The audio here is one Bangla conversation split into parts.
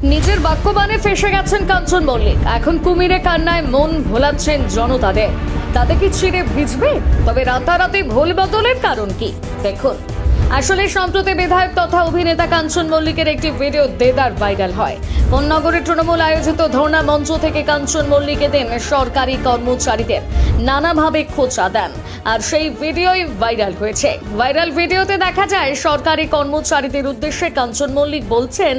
নিজের বাক্যবাণে ফেসে গেছেন কাঞ্চন মল্লিক। এখন কুমিরে কান্নায় মন ভোলাচ্ছেন জনতাদের। তাতে কি ছিঁড়ে ভিজবে? তবে রাতারাতি ভুল বদলের কারণ কি দেখুন। আসলে সম্প্রতি বিধায়ক তথা অভিনেতা কাঞ্চন মল্লিকের একটি ভিডিও দেদার ভাইরাল হয়। কোন্নগরে তৃণমূল আয়োজিত ধর্ণা মঞ্চ থেকে কাঞ্চন মল্লিক এদিন সরকারি কর্মচারীদের নানাভাবে খোঁচা দেন, আর সেই ভিডিওই ভাইরাল হয়েছে। ভাইরাল ভিডিওতে দেখা যায় সরকারি কর্মচারীদের উদ্দেশ্যে কাঞ্চন মল্লিক বলছেন,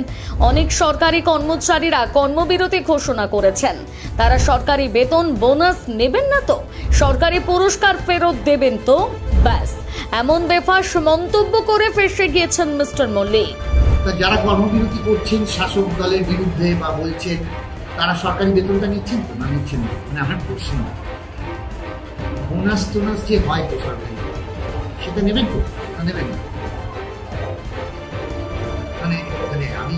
অনেক সরকারি কর্মচারীরা কর্মবিরতি ঘোষণা করেছেন, তারা সরকারি বেতন বোনাস নেবেন না তো, সরকারি পুরস্কার ফেরত দেবেন তো, ব্যাস এমন বেফাঁস মন্তব্য করে ফেসে গিয়েছেন মিস্টার মল্লিক। যারা কর্মবিরতি করছেন শাসক দলের বিরুদ্ধে বা বলছেন তারা সরকারি বেতনটা নিচ্ছেন তো না নিচ্ছেন না, মানে আমার প্রশ্ন বোনাস টোনাস যে হয় তো সরকারি সেটা নেবেন তো না নেবেন না, মানে আমি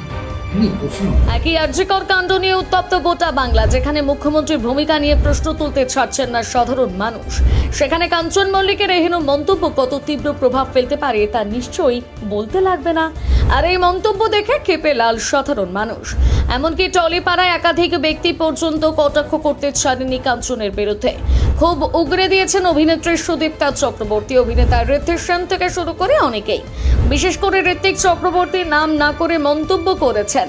একই আর্যিকর কাণ্ড নিয়ে উত্তপ্ত গোটা বাংলা, যেখানে মুখ্যমন্ত্রীর ভূমিকা নিয়ে প্রশ্ন তুলতে ছাড়ছেন না সাধারণ মানুষ। সেখানে কাঞ্চন মল্লিকের এহেন মন্তব্য কত তীব্র প্রভাব ফেলতে পারে তা নিশ্চয়ই বলতে লাগবে না। আর এই মন্তব্য দেখে ক্ষেপে লাল সাধারণ মানুষ। এমনকি টলিপাড়ায় একাধিক ব্যক্তি পর্যন্ত কটাক্ষ করতে ছাড়েনি কাঞ্চনের বিরুদ্ধে। খুব উগরে দিয়েছেন অভিনেত্রী সুদীপ্তা চক্রবর্তী, অভিনেতা ঋত্বিক সেন থেকে শুরু করে অনেকেই। বিশেষ করে ঋত্বিক চক্রবর্তীর নাম না করে মন্তব্য করেছেন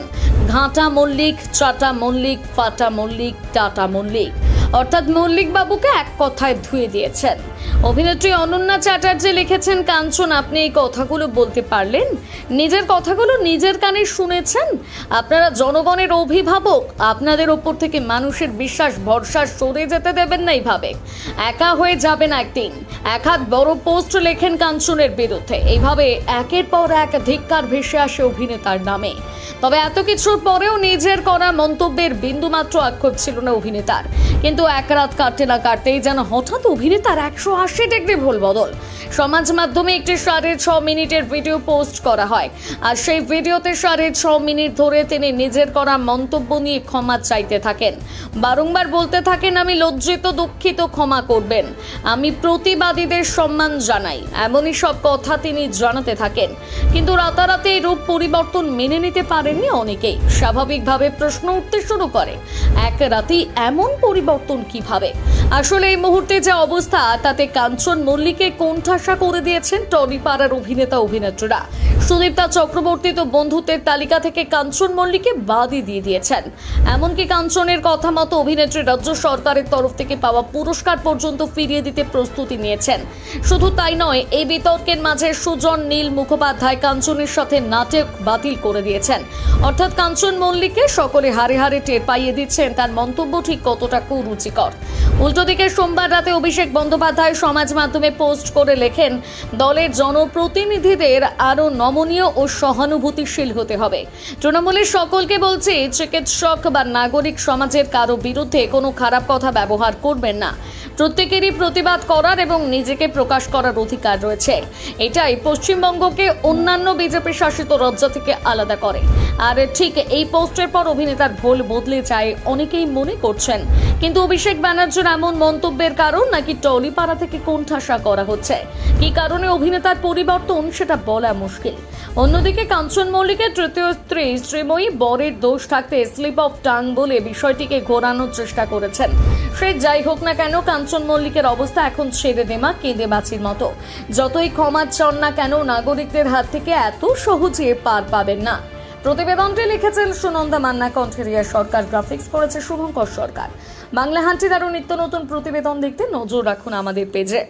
ঘাটা মল্লিক, চাটা মল্লিক, ফাটা মল্লিক, টাটা মল্লিক, অর্থাৎ মল্লিক বাবুকে এক কথায় ধুয়ে দিয়েছেন। অভিনেত্রী অনন্যা চ্যাটার্জি লিখেছেন, কাঞ্চন আপনি এই কথাগুলো বলতে পারলেন? নিজের কথাগুলো নিজের কানে শুনেছেন? আপনারা জনগণের অভিভাবক, আপনাদের ওপর থেকে মানুষের বিশ্বাস ভরসা সরে যেতে দেবেন না এইভাবে। একা হয়ে যাবেন একদিন। এক হাত বড় পোস্ট লেখেন কাঞ্চনের বিরুদ্ধে, এইভাবে একের পর এক ধিক্কার ভেসে আসে অভিনেতার নামে। তবে এত কিছুর পরেও নিজের করা মন্তব্যের বিন্দুমাত্র আক্ষেপ ছিল না অভিনেতার। কিন্তু এক রাত কাটতে না কাটতেই যেন হঠাৎ অভিনেতার 180 ডিগ্রি ভুল বদল। সমাজ মাধ্যমে একটি 6.5 মিনিটের ভিডিও পোস্ট করা হয়, আর সেই ভিডিওতে 6.5 মিনিট ধরে তিনি নিজের করা মন্তব্য নিয়ে ক্ষমা চাইতে থাকেন। বারংবার বলতে থাকেন, আমি লজ্জিত, দুঃখিত, ক্ষমা করবেন, আমি প্রতিবাদীদের সম্মান জানাই, এমনই সব কথা তিনি জানাতে থাকেন। কিন্তু রাতারাতি এই রূপ পরিবর্তন মেনে নিতে পারেননি অনেকেই। স্বাভাবিকভাবে প্রশ্ন উঠতে শুরু করে, এক রাতেই এমন পরিবর্তন কিভাবে? আসলে এই মুহূর্তে যে অবস্থা তাতে কাঞ্চন মল্লিককে কোণঠাসা করে দিয়েছেন টলিপাড়ার অভিনেতা অভিনেত্রীরা। সুদীপ্তা চক্রবর্তী তো বন্ধুত্বের তালিকা থেকে কাঞ্চন মল্লিককে বাদই দিয়ে দিয়েছেন। এমনকি কাঞ্চনের কথা মতো অভিনেত্রী রাজ্য সরকারের তরফ থেকে পাওয়া পুরস্কার পর্যন্ত ফিরিয়ে দিতে প্রস্তুতি নিয়েছেন। শুধু তাই নয়, এই বিতর্কের মাঝে সুজন নীল মুখোপাধ্যায় কাঞ্চনের সাথে নাটক বাতিল করে দিয়েছেন। অর্থাৎ কাঞ্চন মল্লিককে সকলে হারে হারে টের পাইয়ে দিচ্ছেন তার মন্তব্য ঠিক কতটা কুরুচিকর। উল্টো দিকে সোমবার রাতে অভিষেক বন্দ্যোপাধ্যায় সমাজ মাধ্যমে পোস্ট করে লেখেন, দলের জনপ্রতিনিধিদের আরো নমনীয় ও সহানুভূতিশীল হতে হবে। তৃণমূলের সকলকে বলছি, চিকিৎসক বা নাগরিক সমাজের কারো বিরুদ্ধে কোনো খারাপ কথা ব্যবহার করবেন না। প্রত্যেকেরই প্রতিবাদ করার এবং নিজেকে প্রকাশ করার অধিকার রয়েছে। এটাই পশ্চিমবঙ্গকে অন্যান্য বিজেপি শাসিত রাজ্য থেকে আলাদা করে। আর ঠিক এই পোস্টের পর অভিনেতার ভুল বদলে যায় অনেকেই মনে করছেন। কিন্তু অভিষেক ব্যানার্জির এমন মন্তব্যের কারণ নাকি টলিপাড়া থেকে কোণঠাসা করা হচ্ছে? কি কারণে অভিনেতার পরিবর্তন সেটা বলা মুশকিল। অন্যদিকে কাঞ্চন মল্লিকের তৃতীয় স্ত্রী শ্রীময়ী বরের দোষ থাকতে স্লিপ অফ টাং বলে বিষয়টিকে ঘোরানোর চেষ্টা করেছেন। সে যাই হোক না কেন, কাঞ্চন মল্লিকের অবস্থা এখন ছেড়ে দেমা কেঁদে বাঁচির মতো। যতই ক্ষমা চান না কেন, নাগরিকদের হাত থেকে এত সহজে পার পাবেন না। প্রতিবেদনটি লিখেছেন সুনন্দা মান্না, কণ্ঠেরিয়া সরকার, গ্রাফিক্স করেছে শুভঙ্কর সরকার। বাংলা হান্টির আরও নিত্য নতুন প্রতিবেদন দেখতে নজর রাখুন আমাদের পেজে।